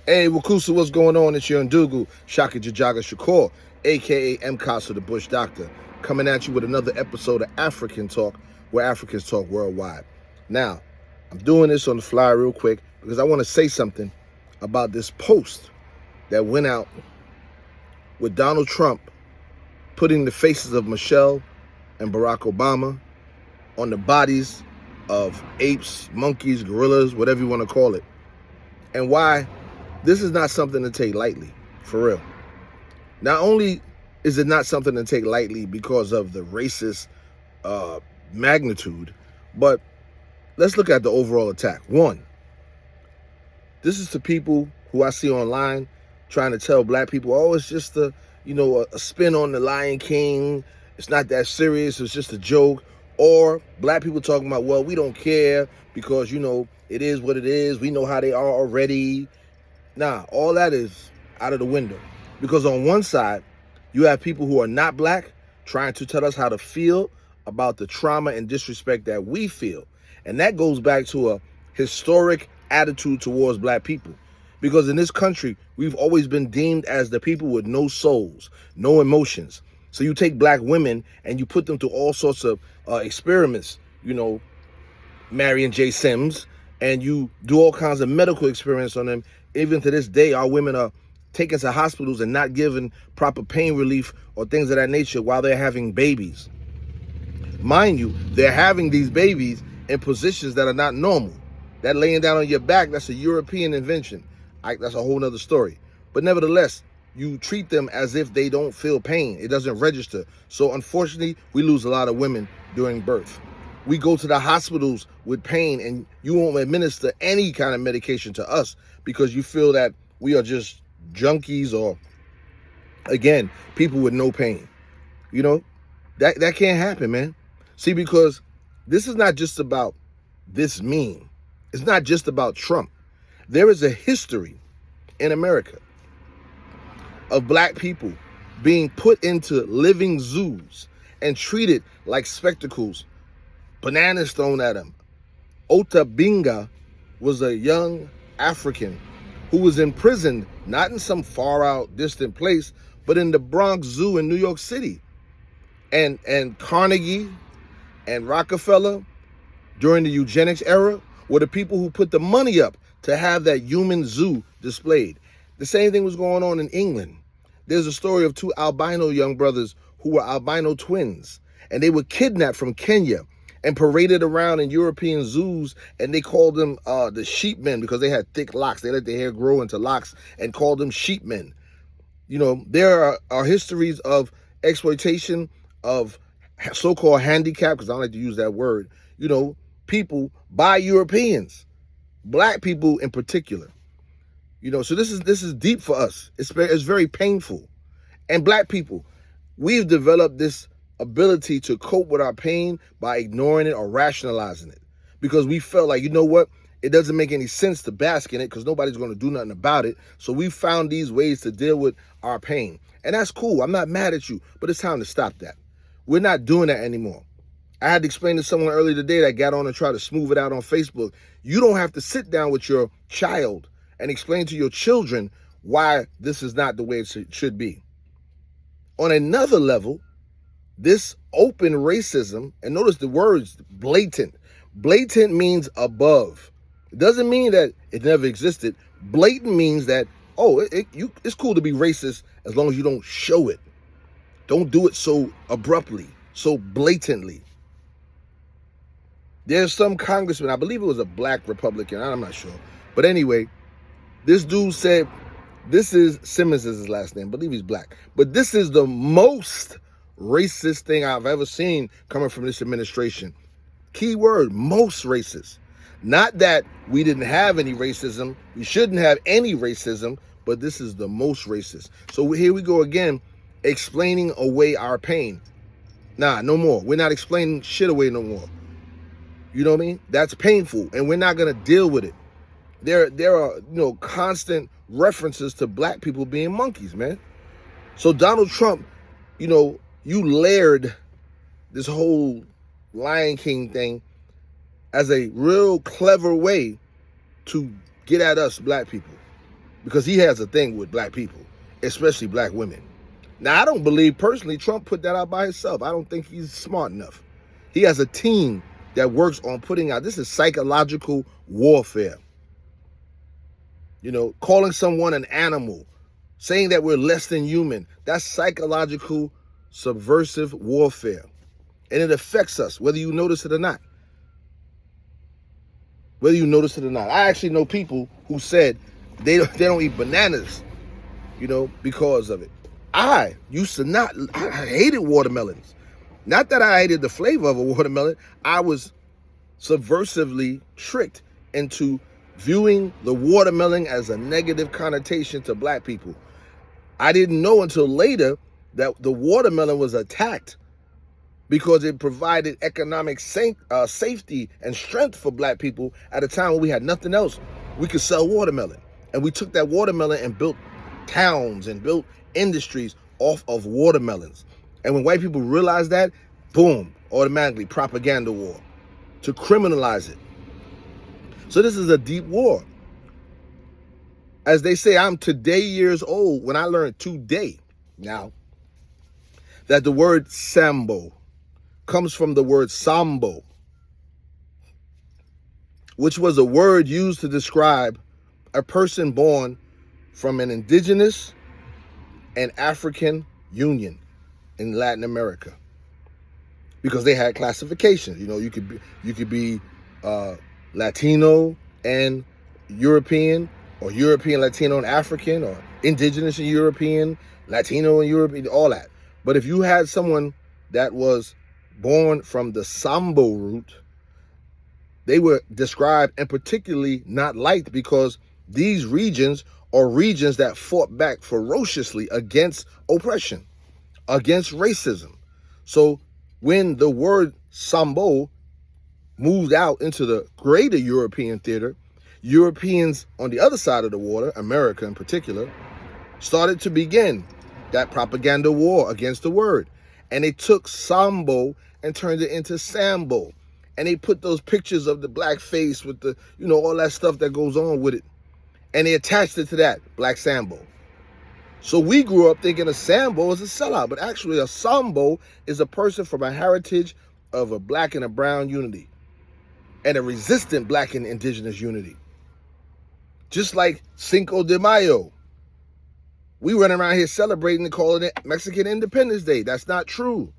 Hey, Wakusa, what's going on? It's your Ndugu, Shaka Jajaga Shakur, a.k.a. Mkasa, the Bush Doctor, coming at you with another episode of African Talk, where Africans talk worldwide. Now, I'm doing this on the fly real quick because I want to say something about this post that went out with Donald Trump putting the faces of Michelle and Barack Obama on the bodies of apes, monkeys, gorillas, whatever you want to call it, and why this is not something to take lightly, for real. Not only is it not something to take lightly because of the racist magnitude, but let's look at the overall attack. One, this is to people who I see online trying to tell black people, oh, it's just a spin on the Lion King. It's not that serious. It's just a joke. Or black people talking about, well, we don't care because, it is what it is. We know how they are already. Nah, all that is out of the window. Because on one side, you have people who are not black trying to tell us how to feel about the trauma and disrespect that we feel. And that goes back to a historic attitude towards black people. Because in this country, we've always been deemed as the people with no souls, no emotions. So you take black women and you put them through all sorts of experiments, Marion J. Sims, and you do all kinds of medical experiments on them. Even to this day, our women are taken to hospitals and not given proper pain relief or things of that nature while they're having babies. Mind you, they're having these babies in positions that are not normal. That laying down on your back, that's a European invention. That's a whole nother story. But nevertheless, you treat them as if they don't feel pain. It doesn't register. So unfortunately, we lose a lot of women during birth. We go to the hospitals with pain and you won't administer any kind of medication to us because you feel that we are just junkies or, again, people with no pain. That can't happen, man. See, because this is not just about this meme. It's not just about Trump. There is a history in America of black people being put into living zoos and treated like spectacles, bananas thrown at them. Ota Binga was a young African who was imprisoned, not in some far out distant place, but in the Bronx Zoo in New York City. And Carnegie and Rockefeller during the eugenics era were the people who put the money up to have that human zoo displayed. The same thing was going on in England. There's a story of two albino young brothers who were albino twins, and they were kidnapped from Kenya and paraded around in European zoos, and they called them the sheepmen because they had thick locks. They let their hair grow into locks and called them sheepmen. There are histories of exploitation of so-called handicap, because I don't like to use that word, people by Europeans, black people in particular. So this is deep for us. It's very painful. And black people, we've developed this ability to cope with our pain by ignoring it or rationalizing it. Because we felt like, it doesn't make any sense to bask in it because nobody's going to do nothing about it. So we found these ways to deal with our pain. And that's cool. I'm not mad at you, but it's time to stop that. We're not doing that anymore. I had to explain to someone earlier today that got on and tried to smooth it out on Facebook. You don't have to sit down with your child and explain to your children why this is not the way it should be. On another level, this open racism, and notice the words blatant. Blatant means above. It doesn't mean that it never existed. Blatant means that, it's cool to be racist as long as you don't show it. Don't do it so abruptly, so blatantly. There's some congressman, I believe it was a black Republican, I'm not sure. But anyway, this dude said, Simmons is his last name, I believe he's black. But this is the most racist thing I've ever seen coming from this administration. Key word, most racist. Not that we didn't have any racism, we shouldn't have any racism, but this is the most racist. So here we go again, explaining away our pain. Nah, no more. We're not explaining shit away no more. You know what I mean? That's painful, and we're not gonna deal with it. There are constant references to black people being monkeys, man. So Donald Trump, you layered this whole Lion King thing as a real clever way to get at us black people. because he has a thing with black people, especially black women. Now, I don't believe personally Trump put that out by himself. I don't think he's smart enough. He has a team that works on putting out, this is psychological warfare. You know, calling someone an animal, saying that we're less than human, that's psychological subversive warfare. And it affects us, whether you notice it or not. Whether you notice it or not. I actually know people who said they don't eat bananas, you know, because of it. I hated watermelons. Not that I hated the flavor of a watermelon. I was subversively tricked into viewing the watermelon as a negative connotation to black people. I didn't know until later that the watermelon was attacked because it provided economic safety and strength for black people at a time when we had nothing else. We could sell watermelon. And we took that watermelon and built towns and built industries off of watermelons. And when white people realized that, boom, automatically propaganda war to criminalize it. So this is a deep war. As they say, I'm today years old when I learned today now that the word Sambo comes from the word Sambo, which was a word used to describe a person born from an indigenous and African union in Latin America, because they had classifications. You know, you could be Latino and European, or European, Latino, and African, or indigenous and European, Latino and European, all that. But if you had someone that was born from the Sambo root, they were described and particularly not liked because these regions are regions that fought back ferociously against oppression, against racism. So when the word Sambo moved out into the greater European theater, Europeans on the other side of the water, America in particular, started to begin that propaganda war against the word. And they took Sambo and turned it into Sambo. And they put those pictures of the black face with the, you know, all that stuff that goes on with it. And they attached it to that, Black Sambo. So we grew up thinking a Sambo is a sellout, but actually a Sambo is a person from a heritage of a black and a brown unity and a resistant black and indigenous unity. Just like Cinco de Mayo. We run around here celebrating and calling it Mexican Independence Day. That's not true.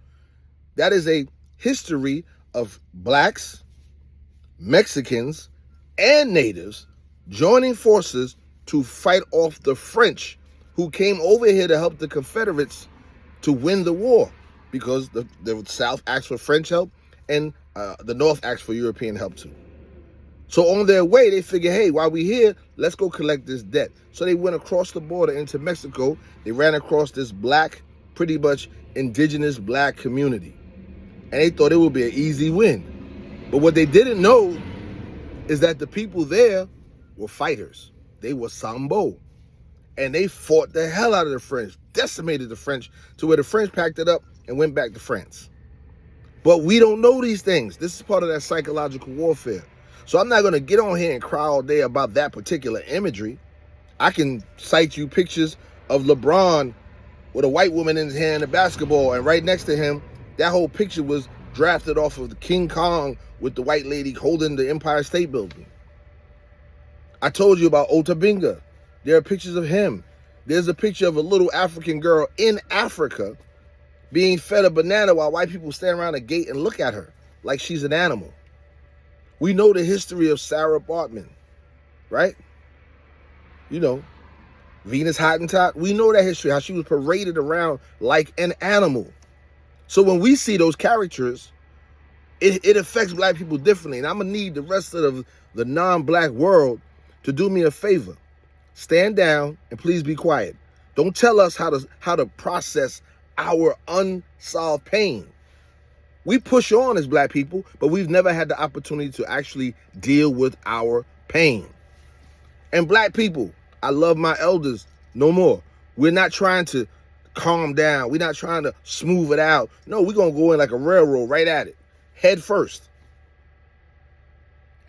That is a history of blacks, Mexicans, and natives joining forces to fight off the French, who came over here to help the Confederates to win the war, because the South asked for French help and the North asked for European help too. So on their way, they figure, hey, while we're here, let's go collect this debt. So they went across the border into Mexico. They ran across this black, pretty much indigenous black community. And they thought it would be an easy win. But what they didn't know is that the people there were fighters. They were Sambo. And they fought the hell out of the French, decimated the French, to where the French packed it up and went back to France. But we don't know these things. This is part of that psychological warfare. So I'm not going to get on here and cry all day about that particular imagery. I can cite you pictures of LeBron with a white woman in his hand, a basketball, and right next to him, that whole picture was drafted off of the King Kong with the white lady holding the Empire State Building. I told you about Otabinga. There are pictures of him. There's a picture of a little African girl in Africa being fed a banana while white people stand around a gate and look at her like she's an animal. We know the history of Sarah Bartman, right? You know, Venus Hottentot. We know that history, how she was paraded around like an animal. So when we see those characters, it affects black people differently. And I'm going to need the rest of the non-black world to do me a favor. Stand down and please be quiet. Don't tell us how to process our unsolved pain. We push on as black people, but we've never had the opportunity to actually deal with our pain. And black people, I love my elders no more. We're not trying to calm down. We're not trying to smooth it out. No, we're going to go in like a railroad right at it, head first.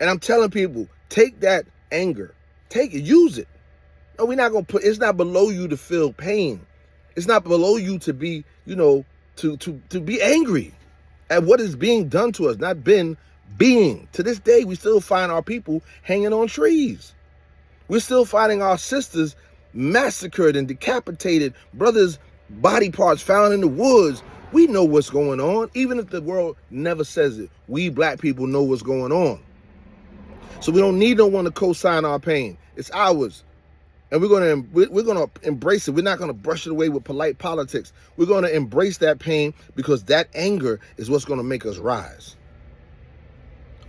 And I'm telling people, take that anger, take it, use it. No, we're not gonna put. It's not below you to feel pain. It's not below you to be, to be angry at what is being done to us, not been being. To this day, we still find our people hanging on trees. We're still finding our sisters massacred and decapitated, brothers' body parts found in the woods. We know what's going on, even if the world never says it. We black people know what's going on. So we don't need no one to co-sign our pain. It's ours. And we're gonna embrace it. We're not gonna brush it away with polite politics. We're gonna embrace that pain because that anger is what's gonna make us rise.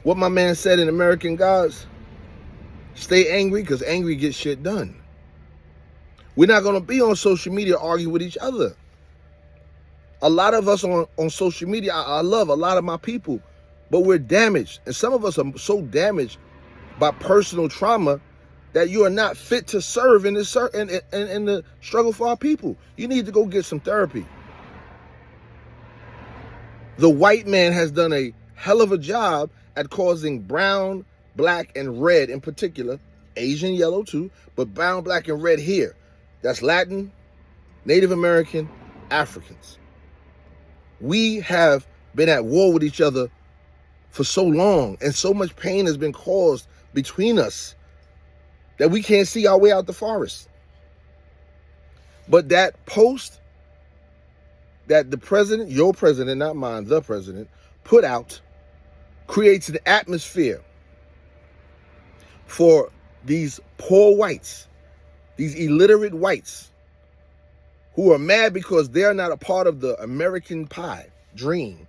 What my man said in American Gods, stay angry because angry gets shit done. We're not gonna be on social media arguing with each other. A lot of us on social media, I love a lot of my people, but we're damaged. And some of us are so damaged by personal trauma that you are not fit to serve in the struggle for our people. You need to go get some therapy. The white man has done a hell of a job at causing brown, black, and red in particular, Asian yellow too, but brown, black, and red here. That's Latin, Native American, Africans. We have been at war with each other for so long, and so much pain has been caused between us that we can't see our way out the forest. But that post that the president, your president, not mine, the president, put out creates an atmosphere for these poor whites, these illiterate whites who are mad because they're not a part of the American pie dream,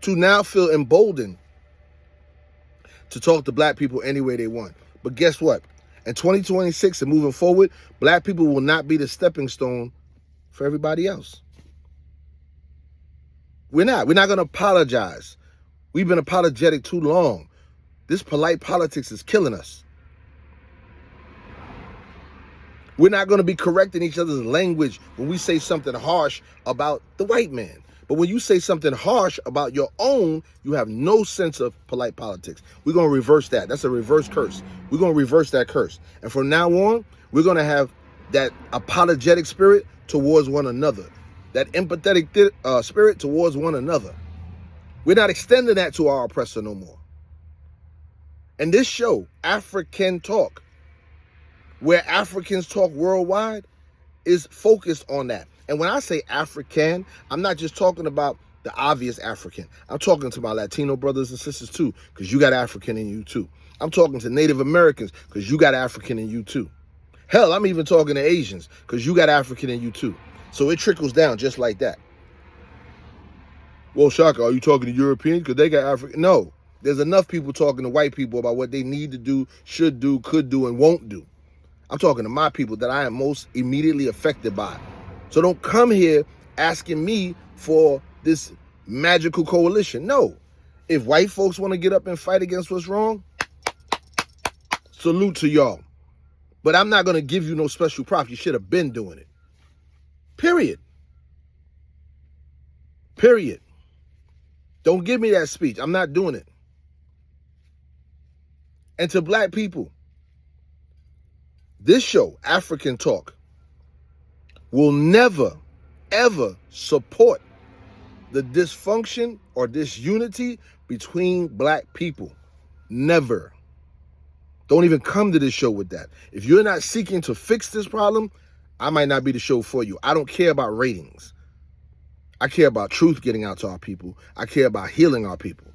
to now feel emboldened to talk to black people any way they want. But guess what? In 2026 and moving forward, black people will not be the stepping stone for everybody else. We're not going to apologize. We've been apologetic too long. This polite politics is killing us. We're not going to be correcting each other's language when we say something harsh about the white man. But when you say something harsh about your own, you have no sense of polite politics. We're going to reverse that. That's a reverse curse. We're going to reverse that curse. And from now on, we're going to have that apologetic spirit towards one another, that empathetic spirit towards one another. We're not extending that to our oppressor no more. And this show, African Talk, where Africans talk worldwide, is focused on that. And when I say African, I'm not just talking about the obvious African. I'm talking to my Latino brothers and sisters too, because you got African in you too. I'm talking to Native Americans, because you got African in you too. Hell, I'm even talking to Asians, because you got African in you too. So it trickles down just like that. Well, Shaka, are you talking to Europeans? Because they got African. No, there's enough people talking to white people about what they need to do, should do, could do, and won't do. I'm talking to my people that I am most immediately affected by. So don't come here asking me for this magical coalition. No. If white folks want to get up and fight against what's wrong, salute to y'all. But I'm not going to give you no special props. You should have been doing it. Period. Period. Don't give me that speech. I'm not doing it. And to black people, this show, African Talk, will never, ever support the dysfunction or disunity between black people. Never. Don't even come to this show with that. If you're not seeking to fix this problem, I might not be the show for you. I don't care about ratings. I care about truth getting out to our people. I care about healing our people.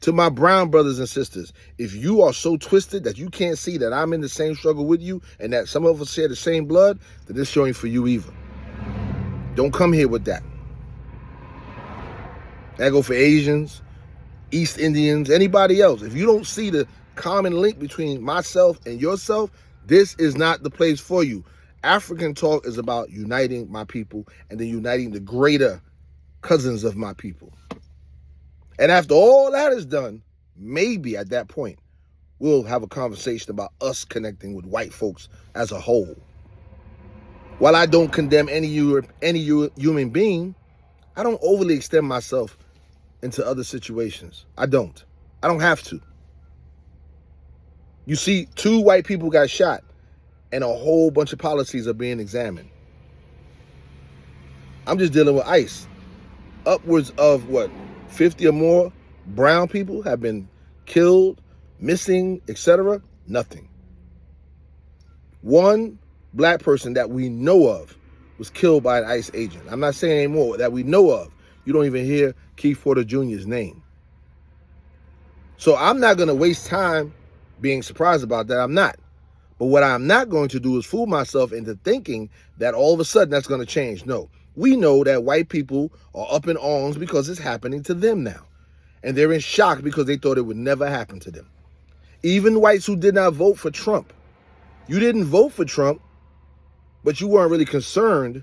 To my brown brothers and sisters, if you are so twisted that you can't see that I'm in the same struggle with you and that some of us share the same blood, then this show ain't for you either. Don't come here with that. That go for Asians, East Indians, anybody else. If you don't see the common link between myself and yourself, this is not the place for you. African Talk is about uniting my people and then uniting the greater cousins of my people. And after all that is done, maybe at that point, we'll have a conversation about us connecting with white folks as a whole. While I don't condemn any human being, I don't overly extend myself into other situations. I don't have to. You see 2 white people got shot and a whole bunch of policies are being examined. I'm just dealing with ICE. Upwards of 50 or more brown people have been killed, missing, etc. Nothing. 1 black person that we know of was killed by an ICE agent. I'm not saying anymore that we know of. You don't even hear Keith Porter Jr.'s name. So I'm not going to waste time being surprised about that. I'm not. But what I'm not going to do is fool myself into thinking that all of a sudden that's going to change. No. We know that white people are up in arms because it's happening to them now. And they're in shock because they thought it would never happen to them. Even whites who did not vote for Trump. You didn't vote for Trump, but you weren't really concerned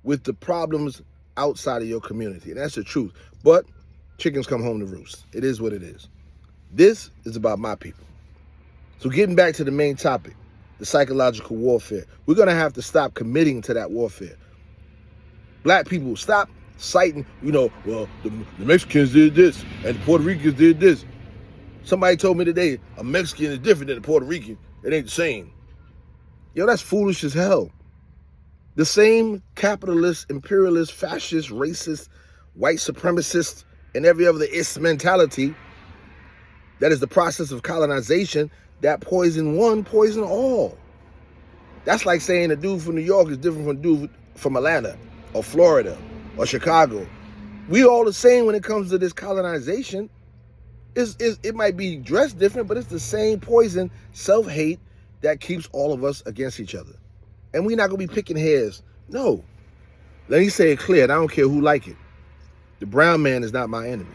with the problems outside of your community. And that's the truth. But chickens come home to roost. It is what it is. This is about my people. So getting back to the main topic, the psychological warfare. We're going to have to stop committing to that warfare. Black people, stop citing, well, the Mexicans did this and the Puerto Ricans did this. Somebody told me today, a Mexican is different than a Puerto Rican. It ain't the same. Yo, that's foolish as hell. The same capitalist, imperialist, fascist, racist, white supremacist, and every other is mentality that is the process of colonization that poison one, poison all. That's like saying a dude from New York is different from a dude from Atlanta or Florida or Chicago. We all the same when it comes to this colonization. It might be dressed different, but it's the same poison, self-hate that keeps all of us against each other. And we're not going to be picking hairs. No. Let me say it clear, and I don't care who like it. The brown man is not my enemy.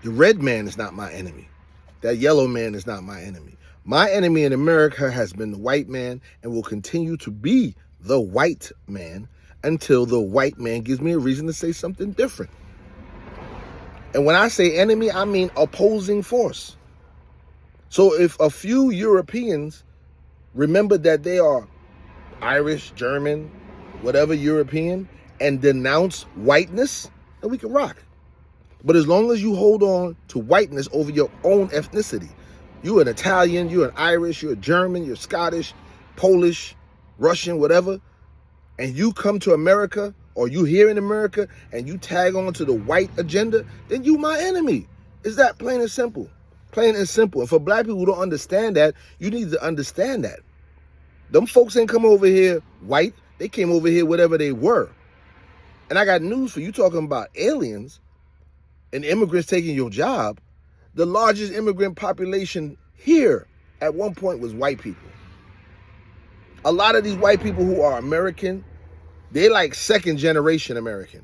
The red man is not my enemy. That yellow man is not my enemy. My enemy in America has been the white man and will continue to be the white man until the white man gives me a reason to say something different. And when I say enemy, I mean opposing force. So if a few Europeans remember that they are Irish, German, whatever European, and denounce whiteness, then we can rock. But as long as you hold on to whiteness over your own ethnicity, you're an Italian, you're an Irish, you're a German, you're Scottish, Polish, Russian, whatever, and you come to America or you here in America and you tag on to the white agenda, then you my enemy. Is that plain and simple? Plain and simple. And for black people who don't understand that, you need to understand that. Them folks ain't come over here white. They came over here whatever they were. And I got news for you talking about aliens and immigrants taking your job. The largest immigrant population here at one point was white people. A lot of these white people who are American, they like second generation American.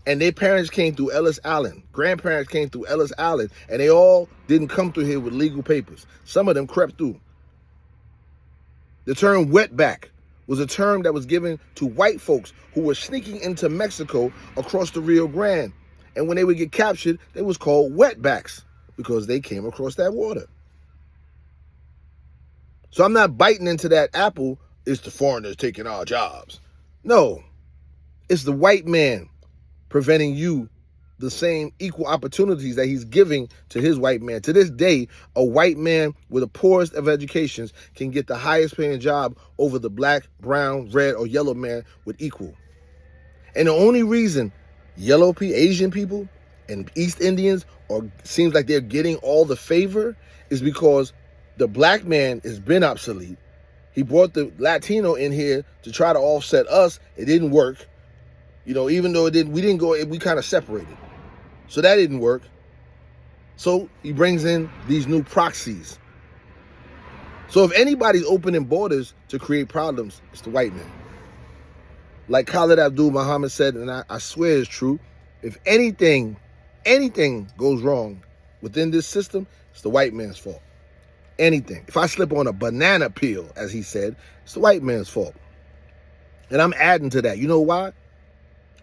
And their parents came through Ellis Island. Grandparents came through Ellis Island. And they all didn't come through here with legal papers. Some of them crept through. The term wetback was a term that was given to white folks who were sneaking into Mexico across the Rio Grande. And when they would get captured, they was called wetbacks because they came across that water. So I'm not biting into that apple, it's the foreigners taking our jobs. No, it's the white man preventing you the same equal opportunities that he's giving to his white man. To this day, a white man with the poorest of educations can get the highest paying job over the black, brown, red, or yellow man with equal. And the only reason Asian people and East Indians seems like they're getting all the favor is because the black man has been obsolete. He brought the Latino in here to try to offset us. It didn't work. Even though we kind of separated. So that didn't work. So he brings in these new proxies. So if anybody's opening borders to create problems, it's the white man. Like Khalid Abdul Muhammad said, and I swear it's true, if anything goes wrong within this system, it's the white man's fault. Anything. If I slip on a banana peel, as he said, it's the white man's fault. And I'm adding to that. You know why?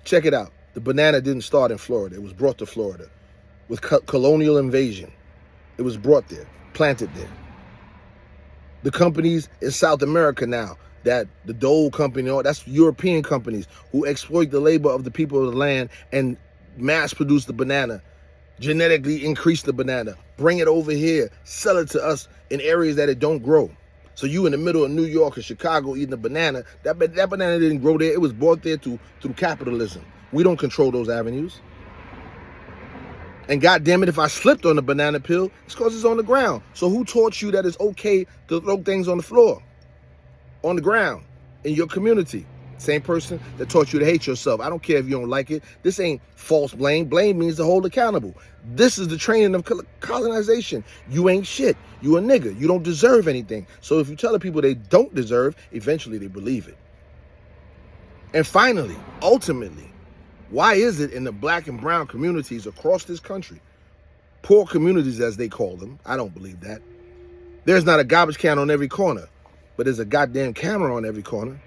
Check it out. The banana didn't start in Florida. It was brought to Florida with colonial invasion. It was brought there, planted there. The companies in South America now, that the Dole company, that's European companies who exploit the labor of the people of the land and mass produce the banana genetically increase the banana, bring it over here, sell it to us in areas that it don't grow. So you in the middle of New York or Chicago eating a banana, that banana didn't grow there. It was brought there through capitalism. We don't control those avenues. And God damn it, if I slipped on the banana peel, it's because it's on the ground. So who taught you that it's okay to throw things on the floor, on the ground, in your community? Same person that taught you to hate yourself. I don't care if you don't like it. This ain't false blame. Blame means to hold accountable. This is the training of colonization. You ain't shit. You a nigga. You don't deserve anything. So if you tell the people they don't deserve, eventually they believe it. And finally, ultimately, why is it in the black and brown communities across this country, poor communities as they call them, I don't believe that, there's not a garbage can on every corner, but there's a goddamn camera on every corner?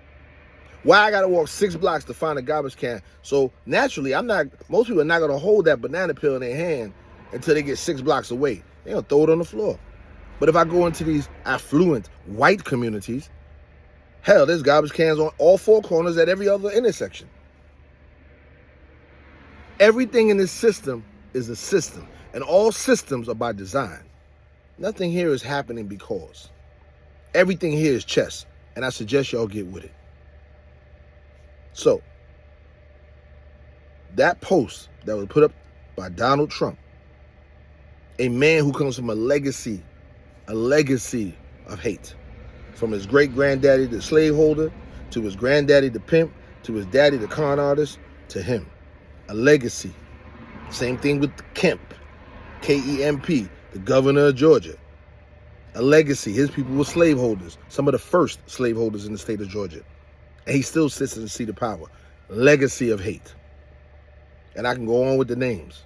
Why I gotta walk 6 blocks to find a garbage can? So naturally, most people are not gonna hold that banana peel in their hand until they get 6 blocks away. They're gonna throw it on the floor. But if I go into these affluent white communities, hell, there's garbage cans on all 4 corners at every other intersection. Everything in this system is a system, and all systems are by design. Nothing here is happening because. Everything here is chess, and I suggest y'all get with it. So, that post that was put up by Donald Trump, a man who comes from a legacy of hate, from his great-granddaddy, the slaveholder, to his granddaddy, the pimp, to his daddy, the con artist, to him. A legacy. Same thing with Kemp, K-E-M-P, the governor of Georgia. A legacy. His people were slaveholders, some of the first slaveholders in the state of Georgia. And he still sits in the seat of power. Legacy of hate. And I can go on with the names.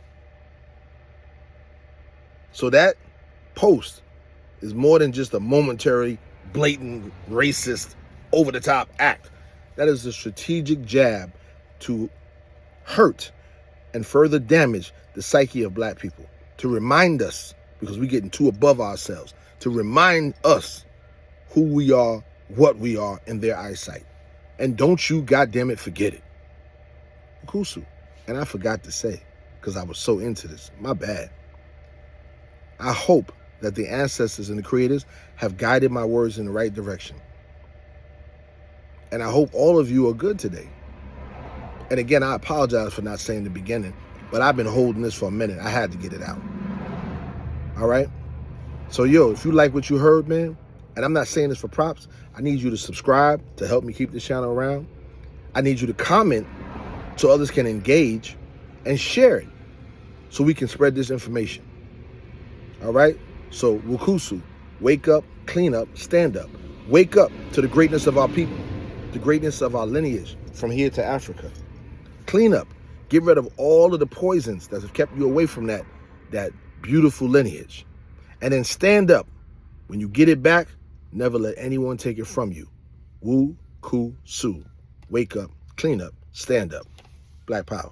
So that post is more than just a momentary, blatant, racist, over-the-top act. That is a strategic jab to hurt and further damage the psyche of black people. To remind us, because we're getting too above ourselves, to remind us who we are, what we are in their eyesight. And don't you goddamn it forget it. Kusu. And I forgot to say, because I was so into this. My bad. I hope that the ancestors and the creators have guided my words in the right direction. And I hope all of you are good today. And again, I apologize for not saying the beginning, but I've been holding this for a minute. I had to get it out. All right? So, if you like what you heard, man, and I'm not saying this for props, I need you to subscribe to help me keep this channel around. I need you to comment so others can engage and share it so we can spread this information. All right? So, Wukusu, wake up, clean up, stand up. Wake up to the greatness of our people, the greatness of our lineage from here to Africa. Clean up. Get rid of all of the poisons that have kept you away from that beautiful lineage. And then stand up. When you get it back, never let anyone take it from you. Wu, Ku, Su. Wake up, clean up, stand up. Black power.